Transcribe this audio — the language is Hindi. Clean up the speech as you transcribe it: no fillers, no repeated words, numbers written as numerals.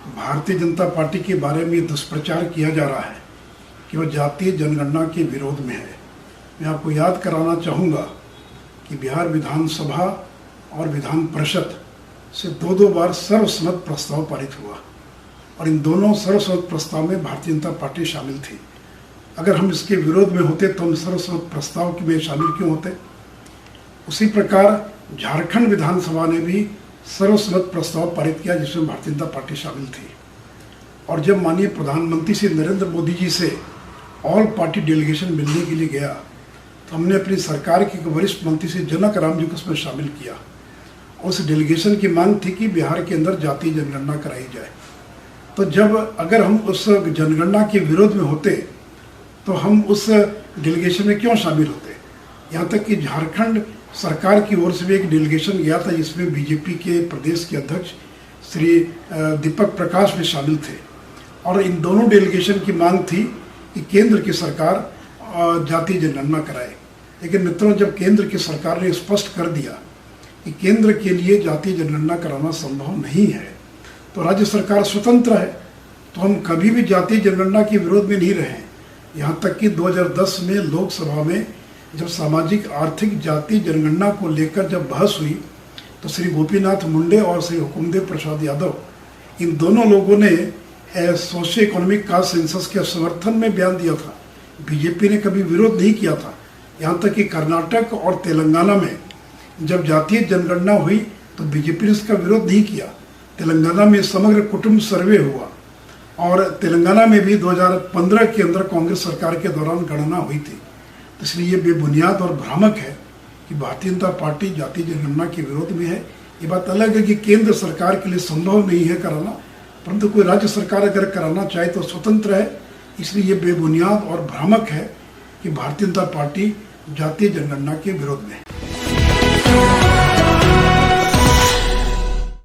भारतीय जनता पार्टी के बारे में ये दुष्प्रचार किया जा रहा है कि वह जातीय जनगणना के विरोध में है। मैं आपको याद कराना चाहूँगा कि बिहार विधानसभा और विधान परिषद से दो बार सर्वसम्मत प्रस्ताव पारित हुआ और इन दोनों सर्वसम्मत प्रस्ताव में भारतीय जनता पार्टी शामिल थी। अगर हम इसके विरोध में होते तो हम सर्वसम्मत प्रस्ताव में शामिल क्यों होते? उसी प्रकार झारखंड विधानसभा ने भी सर्वसम्मत प्रस्ताव पारित किया जिसमें भारतीय जनता पार्टी शामिल थी। और जब माननीय प्रधानमंत्री श्री नरेंद्र मोदी जी से ऑल पार्टी डेलीगेशन मिलने के लिए गया तो हमने अपनी सरकार के वरिष्ठ मंत्री श्री जनक राम जी को उसमें शामिल किया। उस डेलीगेशन की मांग थी कि बिहार के अंदर जातीय जनगणना कराई जाए। तो अगर हम उस जनगणना के विरोध में होते तो हम उस डेलीगेशन में क्यों शामिल होते? यहाँ तक कि झारखंड सरकार की ओर से भी एक डेलीगेशन गया था जिसमें बीजेपी के प्रदेश के अध्यक्ष श्री दीपक प्रकाश भी शामिल थे और इन दोनों डेलीगेशन की मांग थी कि केंद्र की सरकार जातीय जनगणना कराए। लेकिन मित्रों, जब केंद्र की सरकार ने स्पष्ट कर दिया कि केंद्र के लिए जातीय जनगणना कराना संभव नहीं है तो राज्य सरकार स्वतंत्र है, तो हम कभी भी जातीय जनगणना के विरोध में नहीं रहे। यहाँ तक कि 2010 में लोकसभा में जब सामाजिक आर्थिक जातीय जनगणना को लेकर जब बहस हुई तो श्री गोपीनाथ मुंडे और श्री हुकुमदेव प्रसाद यादव इन दोनों लोगों ने सोशियो इकोनॉमिक कास्ट सेंसस के समर्थन में बयान दिया था। बीजेपी ने कभी विरोध नहीं किया था। यहाँ तक कि कर्नाटक और तेलंगाना में जब जातीय जनगणना हुई तो बीजेपी ने इसका विरोध नहीं किया। तेलंगाना में समग्र कुटुंब सर्वे हुआ और तेलंगाना में भी 2015 के अंदर कांग्रेस सरकार के दौरान गणना हुई थी। तो इसलिए ये बेबुनियाद और भ्रामक है कि भारतीय जनता पार्टी जातीय जनगणना के विरोध में है। ये बात अलग है कि केंद्र सरकार के लिए संभव नहीं है कराना, परंतु कोई राज्य सरकार अगर कराना चाहे तो स्वतंत्र है। इसलिए ये बेबुनियाद और भ्रामक है कि भारतीय जनता पार्टी जातीय जनगणना के विरोध में है।